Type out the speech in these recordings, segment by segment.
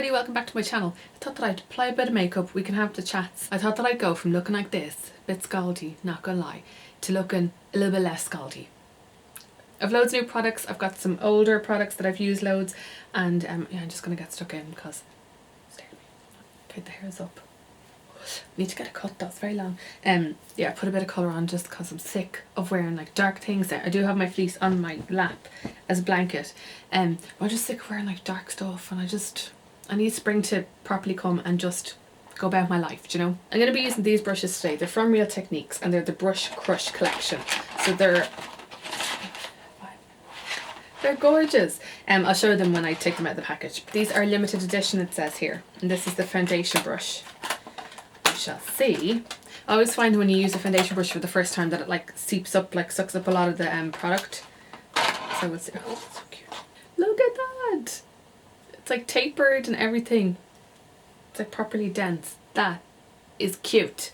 everybody, welcome back to my channel. I thought that I'd apply a bit of makeup, we can have the chats. I thought that I'd go from looking like this, a bit scaldy, not gonna lie, to looking a little bit less scaldy. I've loads of new products, I've got some older products that I've used loads, and yeah, I'm just gonna get stuck in because okay, the hair's up. Need to get a cut, that's very long. Yeah, I put a bit of colour on just because I'm sick of wearing like dark things there. I do have my fleece on my lap as a blanket. I'm just sick of wearing like dark stuff, and I need spring to properly come and just go about my life, do you know? I'm going to be using these brushes today. They're from Real Techniques and they're the Brush Crush collection. So they're gorgeous. I'll show them when I take them out of the package. These are limited edition, it says here. And this is the foundation brush. We shall see. I always find when you use a foundation brush for the first time that it like seeps up, like sucks up a lot of the product. So we'll see. Oh, so cute. Look at that. It's like tapered and everything. It's like properly dense. That is cute.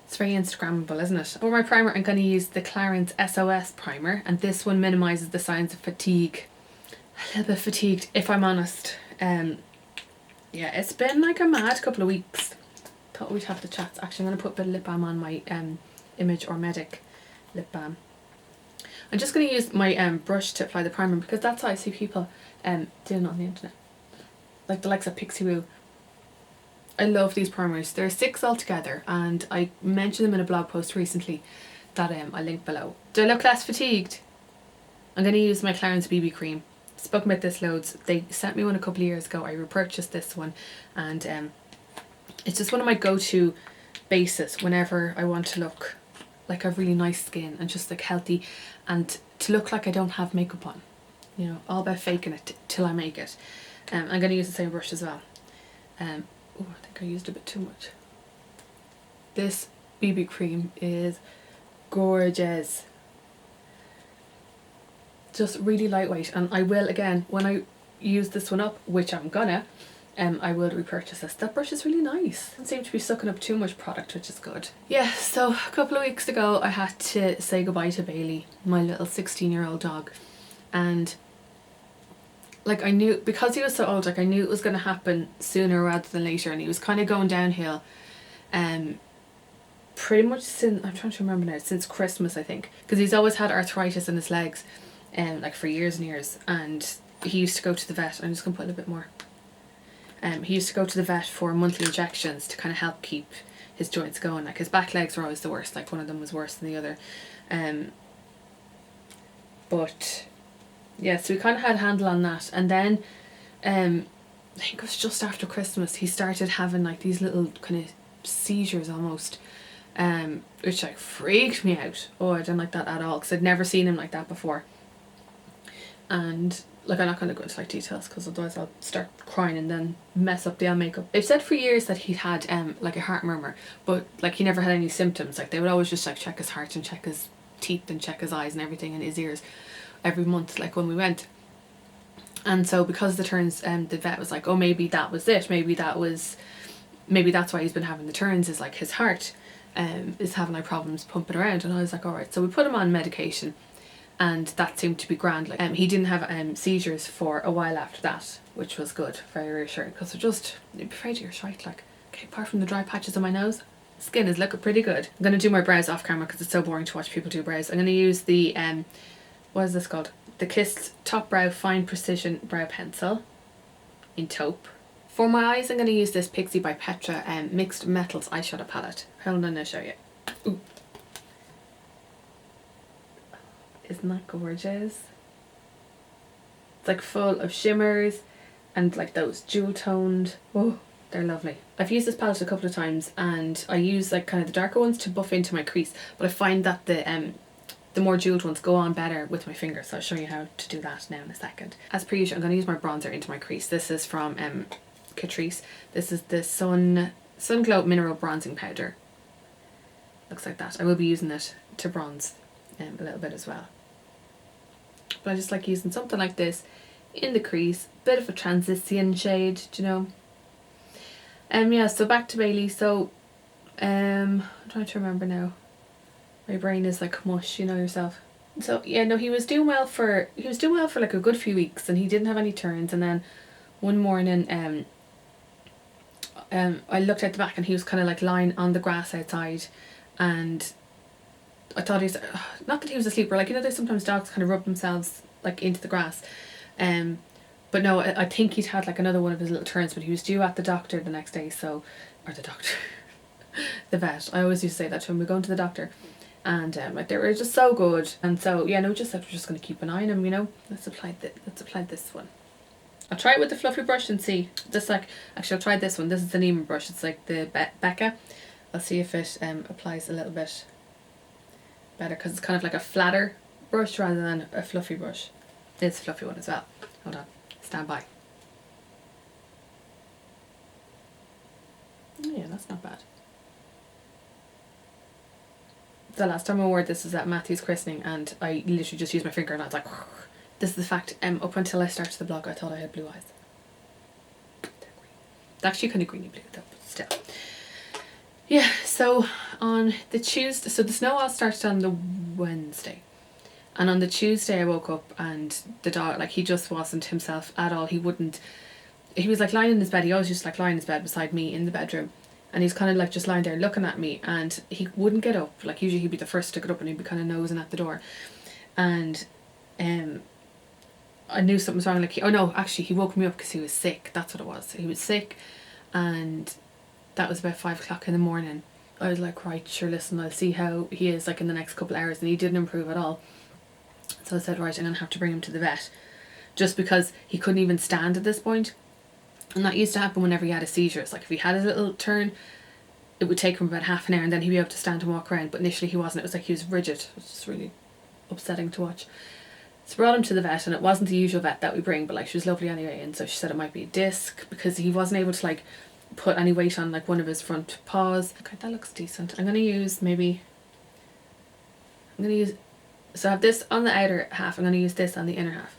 It's very Instagrammable, isn't it? For my primer, I'm going to use the Clarins SOS primer, and this one minimises the signs of fatigue. A little bit fatigued, if I'm honest. Yeah, it's been like a mad couple of weeks. Thought we'd have the chats. Actually, I'm going to put a bit of lip balm on my Image or Medic lip balm. I'm just going to use my brush to apply the primer because that's how I see people doing on the internet. Like the likes of Pixi Eye. I love these primers. There are 6 altogether, and I mentioned them in a blog post recently that I link below. Do I look less fatigued? I'm going to use my Clarins BB Cream. Spoken about this loads. They sent me one a couple of years ago. I repurchased this one, and it's just one of my go-to bases whenever I want to look like a really nice skin and just like healthy, and to look like I don't have makeup on. You know, all about faking it till I make it. I'm going to use the same brush as well. Oh, I think I used a bit too much. This BB cream is gorgeous. Just really lightweight, and I will, again, when I use this one up, which I'm gonna, I will repurchase this. That brush is really nice. Doesn't seem to be sucking up too much product, which is good. Yeah, so a couple of weeks ago I had to say goodbye to Bailey, my little 16-year-old dog, and like I knew, because he was so old, like I knew it was going to happen sooner rather than later, and he was kind of going downhill pretty much since, I'm trying to remember now, since Christmas I think, because he's always had arthritis in his legs like for years and years, and he used to go to the vet. I'm just going to put a little bit more. He used to go to the vet for monthly injections to kind of help keep his joints going. Like his back legs were always the worst, like one of them was worse than the other, but yeah, so we kind of had a handle on that, and then I think it was just after Christmas he started having like these little kind of seizures almost, which like freaked me out. Oh, I didn't like that at all because I'd never seen him like that before. And like I'm not going to go into like details because otherwise I'll start crying and then mess up the makeup. They've said for years that he'd had like a heart murmur, but like he never had any symptoms. Like they would always just like check his heart and check his teeth and check his eyes and everything and his ears every month, like when we went. And so because of the turns, the vet was like, oh, maybe that was it, maybe that's why he's been having the turns, is like his heart is having like problems pumping around. And I was like, all right. So we put him on medication, and that seemed to be grand. Like he didn't have seizures for a while after that, which was good, very reassuring, because you'd be afraid of your shite. Like, okay, apart from the dry patches on my nose, skin is looking pretty good. I'm going to do my brows off camera because it's so boring to watch people do brows. I'm going to use the what is this called? The Kiss Top Brow Fine Precision Brow Pencil in Taupe. For my eyes, I'm going to use this Pixi by Petra Mixed Metals eyeshadow palette. Hold on, I'll show you. Ooh. Isn't that gorgeous? It's like full of shimmers and like those jewel toned. Oh, they're lovely. I've used this palette a couple of times, and I use like kind of the darker ones to buff into my crease, but I find that the more jeweled ones go on better with my fingers, so I'll show you how to do that now in a second. As per usual, I'm going to use my bronzer into my crease. This is from Catrice. This is the Sun Glow Mineral Bronzing Powder. Looks like that. I will be using it to bronze a little bit as well. But I just like using something like this in the crease. Bit of a transition shade, do you know? Yeah, so back to Bailey. So I'm trying to remember now. My brain is like mush, you know yourself. So yeah, no, he was doing well for like a good few weeks, and he didn't have any turns, and then one morning I looked at the back and he was kind of like lying on the grass outside, and I thought he's not that he was asleep, or like, you know, there's sometimes dogs kind of rub themselves like into the grass, but no, I think he'd had like another one of his little turns, but he was due at the doctor the next day, so, or the doctor, the vet. I always used to say that to him, we're going to the doctor, and like, they were just so good, and so yeah, no, just like we're just going to keep an eye on him, you know. Let's apply this one. I'll try it with the fluffy brush and see. Just like, actually I'll try this one. This is the Neiman brush. It's like the Becca. I'll see if it applies a little bit better, because it's kind of like a flatter brush rather than a fluffy brush. It's a fluffy one as well. Hold on. Stand by. Oh yeah, that's not bad. The last time I wore this was at Matthew's christening, and I literally just used my finger and I was like, this is the fact, up until I started the blog I thought I had blue eyes. It's actually kind of greeny blue though, but still. Yeah, so on the Tuesday, so the snow all started on the Wednesday. And on the Tuesday I woke up and the dog, like, he just wasn't himself at all. He was like lying in his bed. He always used to like lie in his bed beside me in the bedroom. And he's kind of like just lying there looking at me, and he wouldn't get up. Like, usually he'd be the first to get up and he'd be kind of nosing at the door. And I knew something was wrong. Like, oh no, actually he woke me up because he was sick. That's what it was. He was sick, and that was about 5 o'clock in the morning. I was like, right, sure, listen, I'll see how he is like in the next couple of hours, and he didn't improve at all. So I said, right, I'm going to have to bring him to the vet, just because he couldn't even stand at this point. And that used to happen whenever he had a seizure. It's like if he had a little turn, it would take him about half an hour and then he'd be able to stand and walk around. But initially he wasn't. It was like he was rigid. It was just really upsetting to watch. So brought him to the vet, and it wasn't the usual vet that we bring, but like, she was lovely anyway, and so she said it might be a disc, because he wasn't able to like put any weight on like one of his front paws. Okay, that looks decent. I'm going to use so I have this on the outer half, I'm going to use this on the inner half.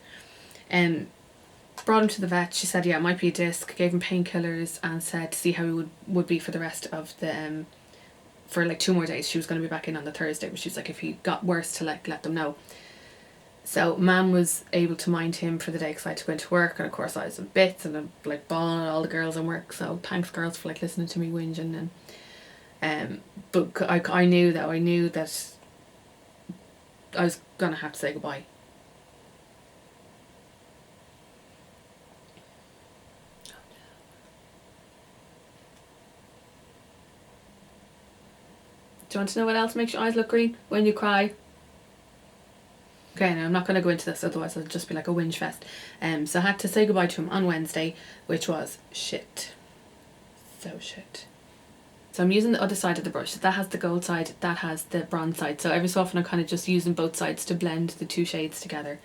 Brought him to the vet. She said, yeah, it might be a disc. Gave him painkillers and said to see how he would be for the rest of the for like 2 more days. She was going to be back in on the Thursday, but she was like, if he got worse, to like let them know. So Mum was able to mind him for the day because I had to go into work, and of course I was in bits and I'm like bawling at all the girls in work. So thanks, girls, for like listening to me whinging. And but I knew that I was gonna have to say goodbye. Do you want to know what else makes your eyes look green? When you cry. Okay, now I'm not going to go into this, otherwise it'll just be like a whinge fest. So I had to say goodbye to him on Wednesday, which was shit. So shit. So I'm using the other side of the brush. That has the gold side, that has the bronze side. So every so often I'm kind of just using both sides to blend the 2 shades together.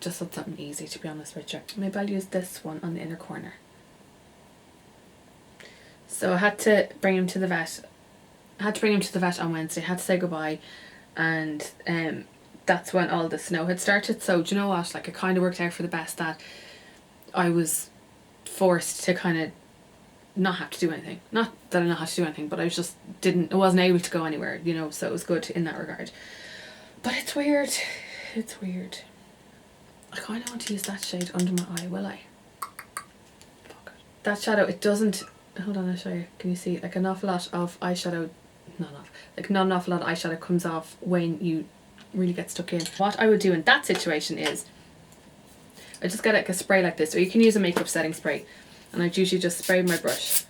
Just so it's something easy, to be honest with you. Maybe I'll use this one on the inner corner. So I had to bring him to the vet. On Wednesday. I had to say goodbye, and that's when all the snow had started. So do you know what, like, it kind of worked out for the best that I was forced to kind of not have to do anything. Not that I not have to do anything, but I wasn't able to go anywhere, you know, so it was good in that regard. But it's weird. I kind of want to use that shade under my eye, will I? That shadow, it doesn't, hold on, I'll show you. Can you see, like, an awful lot of eyeshadow, not an awful lot of eyeshadow comes off when you really get stuck in. What I would do in that situation is I just get like a spray like this, or you can use a makeup setting spray, and I'd usually just spray my brush,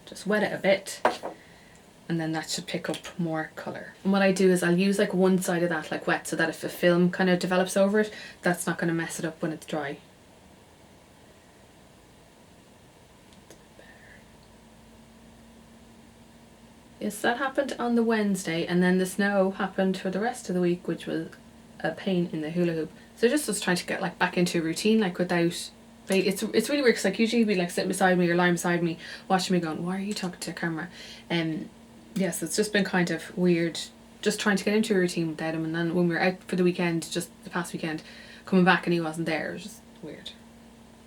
just wet it a bit, and then that should pick up more colour. And what I do is I'll use like one side of that like wet, so that if a film kind of develops over it, that's not going to mess it up when it's dry. Yes, that happened on the Wednesday, and then the snow happened for the rest of the week, which was a pain in the hula hoop. So just was trying to get like back into a routine, like without, it's really weird, because like usually you'd be like sitting beside me or lying beside me watching me going, why are you talking to the camera? Yes, it's just been kind of weird just trying to get into a routine without him. And then when we were out for the weekend, just the past weekend, coming back and he wasn't there, it was just weird.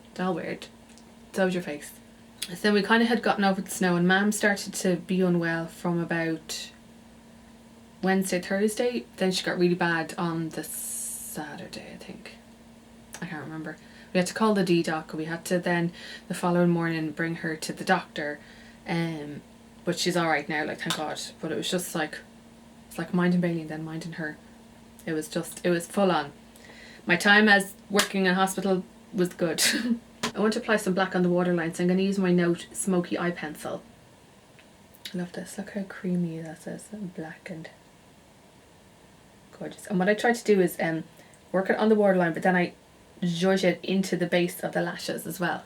It's all weird. So was your face. So then we kind of had gotten over the snow, and Mam started to be unwell from about Wednesday, Thursday. Then she got really bad on the Saturday, I think. I can't remember. We had to call the D-doc. We had to then the following morning bring her to the doctor. But she's alright now, like, thank God. But it was just like, it's like minding Bailey and then minding her. It was full on. My time as working in hospital was good. I want to apply some black on the waterline, so I'm going to use my Note Smokey eye pencil. I love this. Look how creamy that is, and black and gorgeous. And what I try to do is work it on the waterline, but then I zhuzh it into the base of the lashes as well.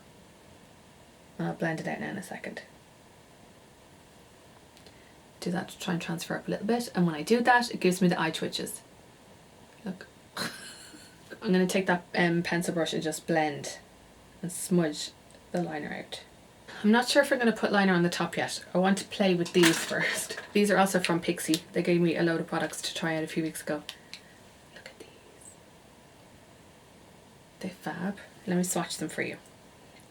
And I'll blend it out now in a second. Do that to try and transfer up a little bit, and when I do that, it gives me the eye twitches. Look. I'm going to take that pencil brush and just blend and smudge the liner out. I'm not sure if I'm going to put liner on the top yet. I want to play with these first. These are also from Pixi. They gave me a load of products to try out a few weeks ago. Look at these. They're fab. Let me swatch them for you.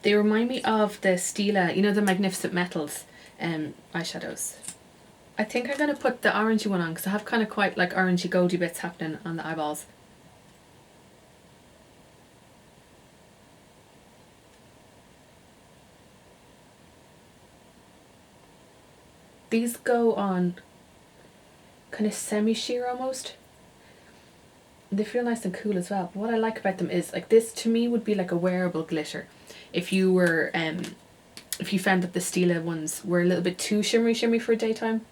They remind me of the Stila, you know, the Magnificent Metals eyeshadows. I think I'm going to put the orangey one on because I have kind of quite like orangey goldy bits happening on the eyeballs. These go on kind of semi-sheer almost. They feel nice and cool as well. But what I like about them is, like, this to me would be like a wearable glitter. If you were, if you found that the Stila ones were a little bit too shimmery for daytime.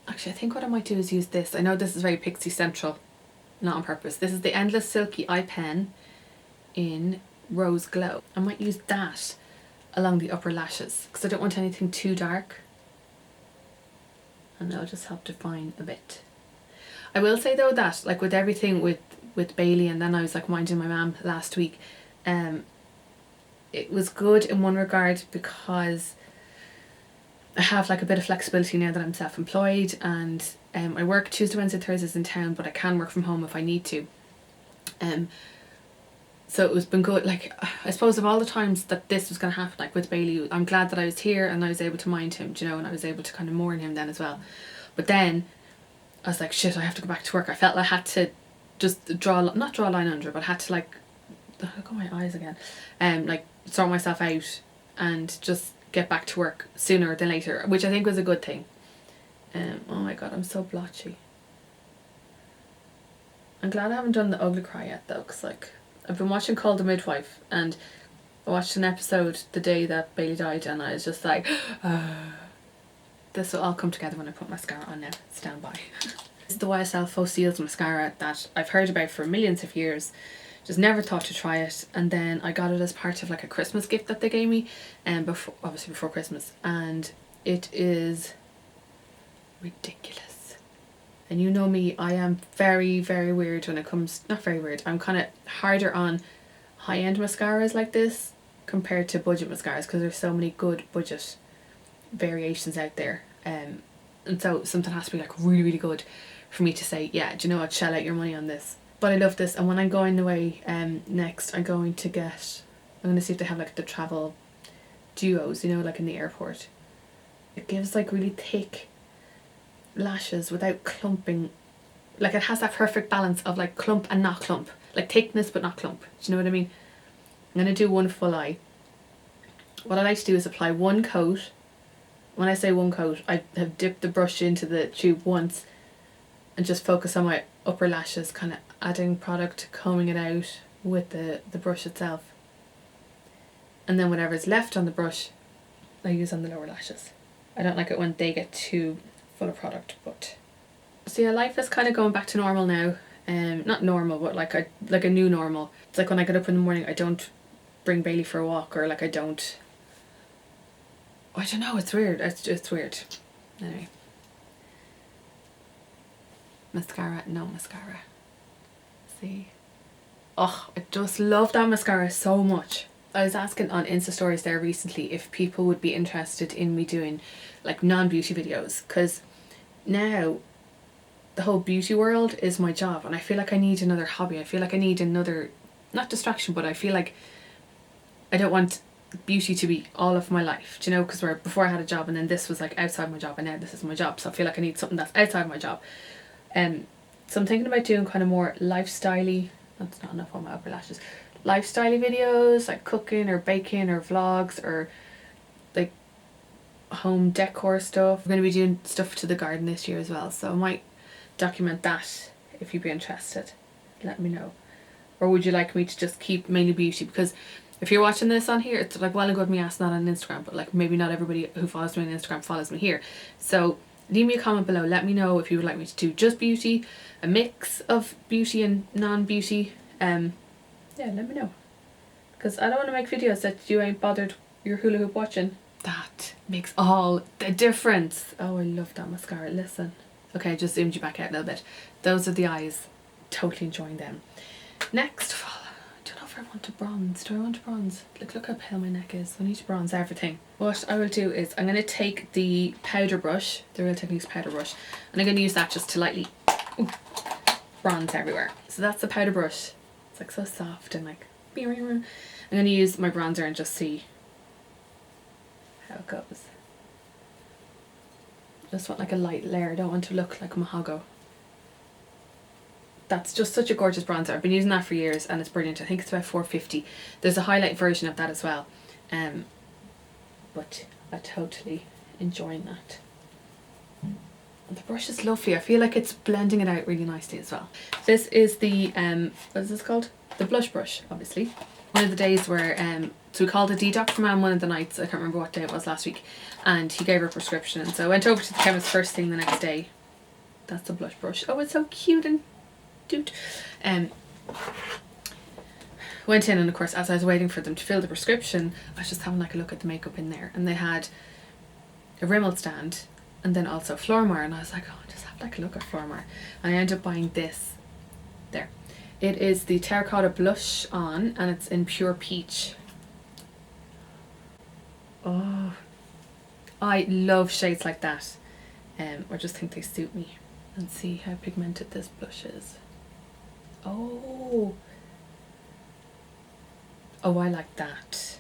Actually, I think what I might do is use this. I know this is very Pixi Central, not on purpose. This is the Endless Silky Eye Pen in Rose Glow. I might use that along the upper lashes because I don't want anything too dark. And that'll just help define a bit. I will say though that, like, with everything with Bailey, and then I was like minding my mum last week, it was good in one regard because I have like a bit of flexibility now that I'm self-employed, and I work Tuesday, Wednesday, Thursdays in town, but I can work from home if I need to. So it was been good. Like, I suppose of all the times that this was going to happen, like with Bailey, I'm glad that I was here and I was able to mind him, you know, and I was able to kind of mourn him then as well. But then I was like, shit, I have to go back to work. I felt I had to just not draw a line under it, but I had to, like, look at my eyes again, like, sort myself out and just get back to work sooner than later, which I think was a good thing. Oh my god, I'm so blotchy. I'm glad I haven't done the ugly cry yet though, because, like, I've been watching Call the Midwife, and I watched an episode the day that Bailey died, and I was just like, this will all come together when I put mascara on now. Stand by. This is the YSL Faux Seals mascara that I've heard about for millions of years. Just never thought to try it, and then I got it as part of like a Christmas gift that they gave me, and obviously before Christmas, and it is ridiculous. And you know me, I am very, very weird when it comes, not very weird, I'm kind of harder on high-end mascaras like this compared to budget mascaras, because there's so many good budget variations out there, and so something has to be like really, really good for me to say, yeah, do you know what, shell out your money on this. But I love this, and when I'm going away next, I'm going to see if they have like the travel duos, you know, like in the airport. It gives like really thick lashes without clumping. Like, it has that perfect balance of like clump and not clump, like thickness but not clump. Do you know what I mean? I'm going to do one full eye. What I like to do is apply one coat. When I say one coat, I have dipped the brush into the tube once and just focus on my upper lashes, kind of adding product, combing it out with the brush itself. And then whatever's left on the brush, I use on the lower lashes. I don't like it when they get too full of product, but... So yeah, life is kind of going back to normal now. Not normal, but like a new normal. It's like when I get up in the morning, I don't bring Bailey for a walk, or like I don't know, it's weird. It's weird. Anyway. Mascara, no mascara. See? Oh, I just love that mascara so much. I was asking on Insta stories there recently if people would be interested in me doing like non-beauty videos, because now the whole beauty world is my job, and I feel like I need another hobby. I feel like I need another, not distraction, but I feel like I don't want beauty to be all of my life, do you know, because before I had a job, and then this was like outside my job, and now this is my job, so I feel like I need something that's outside my job. So I'm thinking about doing kind of more lifestyle-y, that's not enough on my upper lashes, lifestyle videos, like cooking or baking or vlogs or like home decor stuff. We're going to be doing stuff to the garden this year as well, so I might document that if you'd be interested. Let me know. Or would you like me to just keep mainly beauty? Because if you're watching this on here, it's like well and good me asking that on Instagram, but like maybe not everybody who follows me on Instagram follows me here. So leave me a comment below. Let me know if you would like me to do just beauty, a mix of beauty and non-beauty. Yeah, let me know. Because I don't want to make videos that you ain't bothered your hula hoop watching. That makes all the difference. Oh, I love that mascara. Listen. Okay, I just zoomed you back out a little bit. Those are the eyes. Totally enjoying them. Next, I don't know if I want to bronze. Do I want to bronze? Look how pale my neck is. I need to bronze everything. What I will do is I'm going to take the powder brush, the Real Techniques powder brush, and I'm going to use that just to lightly bronze everywhere. So that's the powder brush. It's like so soft and like... I'm going to use my bronzer and just see how it goes. Just want like a light layer. I don't want to look like Mahago. That's just such a gorgeous bronzer. I've been using that for years and it's brilliant. I think it's about $4.50. There's a highlight version of that as well. But I'm totally enjoying that. And the brush is lovely. I feel like it's blending it out really nicely as well. This is the, what is this called? The blush brush, obviously. One of the days where, so we called a D-Doc for Mum one of the nights. I can't remember what day it was last week. And he gave her a prescription. And so I went over to the chemist first thing the next day. That's the blush brush. Oh, it's so cute and cute. Went in and of course as I was waiting for them to fill the prescription, I was just having like a look at the makeup in there. And they had a Rimmel stand and then also Flormar. And I was like, oh, I'll just have like a look at Flormar. And I ended up buying this. There. It is the Terracotta blush on and it's in Pure Peach. Oh, I love shades like that. I just think they suit me. And see how pigmented this blush is. Oh, I like that.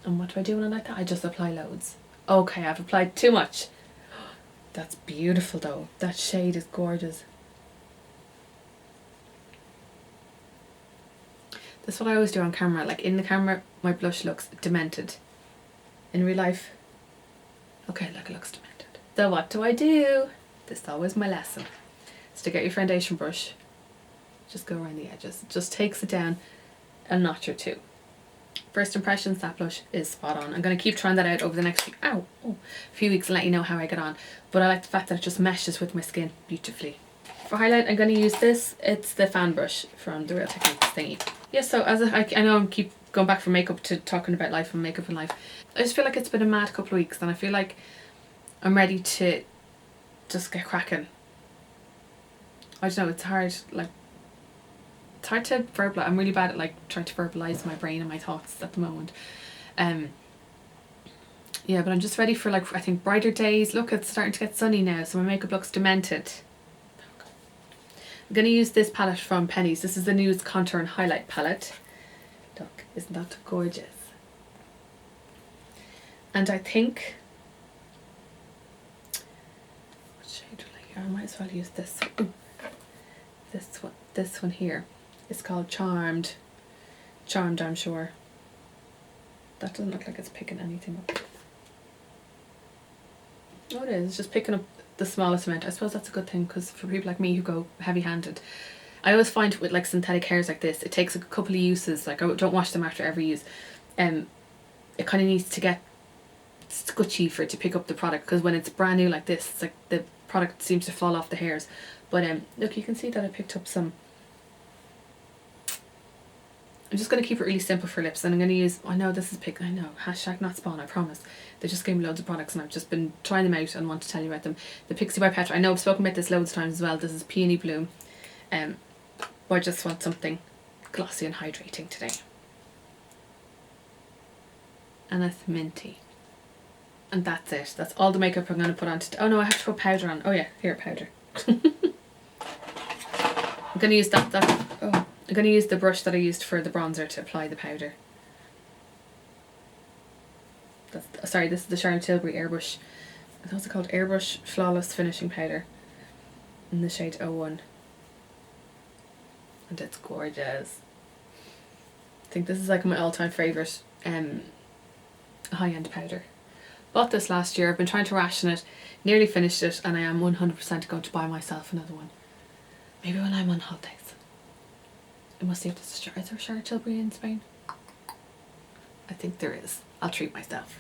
And what do I do when I like that? I just apply loads. Okay, I've applied too much. That's beautiful though. That shade is gorgeous. That's what I always do on camera. Like in the camera, my blush looks demented. In real life, okay, look, it looks demented. So what do I do? This is always my lesson. Is to get your foundation brush, just go around the edges. It just takes it down a notch or two. First impressions, that blush is spot on. I'm going to keep trying that out over the next few weeks and let you know how I get on. But I like the fact that it just meshes with my skin beautifully. For highlight, I'm going to use this. It's the fan brush from the Real Techniques thingy. Yeah, so as I know I keep going back from makeup to talking about life and makeup and life. I just feel like it's been a mad couple of weeks and I feel like I'm ready to just get cracking. I don't know, it's hard, like, it's hard to verbalize. I'm really bad at like trying to verbalize my brain and my thoughts at the moment. Yeah, but I'm just ready for like, I think brighter days. Look, it's starting to get sunny now, so my makeup looks demented. I'm going to use this palette from Penny's. This is the Nude Contour and Highlight palette. Look, isn't that gorgeous? And I think, what shade will I might as well use this. Ooh. This one here. It's called Charmed, I'm sure. That doesn't look like it's picking anything up. Oh, it is. It's just picking up the smallest amount. I suppose that's a good thing because for people like me who go heavy-handed, I always find with like synthetic hairs like this, it takes a couple of uses. Like I don't wash them after every use. It kind of needs to get scutchy for it to pick up the product, because when it's brand new like this, it's like the product seems to fall off the hairs. But look, you can see that I picked up some. I'm just going to keep it really simple for lips, and I'm going to use, I know this is I know, hashtag not spawn, I promise. They just gave me loads of products and I've just been trying them out and want to tell you about them. The Pixi by Petra, I know I've spoken about this loads of times as well. This is Peony Bloom. But I just want something glossy and hydrating today. And it's minty. And that's it. That's all the makeup I'm going to put on today. Oh no, I have to put powder on. Oh yeah, here, powder. I'm going to use I'm going to use the brush that I used for the bronzer to apply the powder. Sorry, this is the Charlotte Tilbury Airbrush. What's it called? Airbrush Flawless Finishing Powder in the shade 01. and it's gorgeous. I think this is like my all-time favourite high-end powder. Bought this last year, I've been trying to ration it, nearly finished it, and I am 100% going to buy myself another one. Maybe when I'm on holidays. I must see if there's is there a shard Tilbury in Spain? I think there is. I'll treat myself.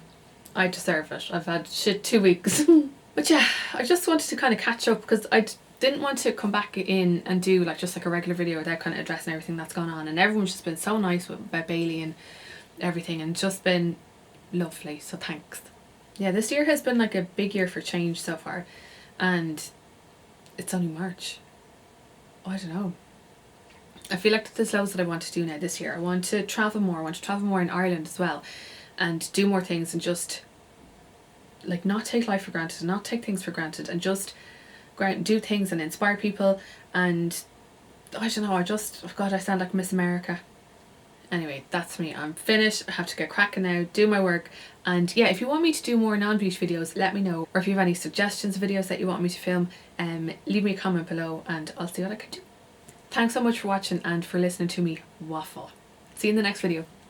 I deserve it. I've had shit 2 weeks. But yeah, I just wanted to kind of catch up because I didn't want to come back in and do like just like a regular video without kind of addressing everything that's gone on, and everyone's just been so nice about Bailey and everything, and just been lovely, so thanks. Yeah, this year has been like a big year for change so far, and it's only March. Oh, I don't know. I feel like there's loads that I want to do now this year. I want to travel more. I want to travel more in Ireland as well, and do more things, and just like not take life for granted, and not take things for granted, and just go out and do things and inspire people. And I don't know, oh God, I sound like Miss America. Anyway, that's me. I'm finished. I have to get cracking now, do my work. And yeah, if you want me to do more non-beauty videos, let me know. Or if you have any suggestions of videos that you want me to film, leave me a comment below and I'll see what I can do. Thanks so much for watching and for listening to me waffle. See you in the next video.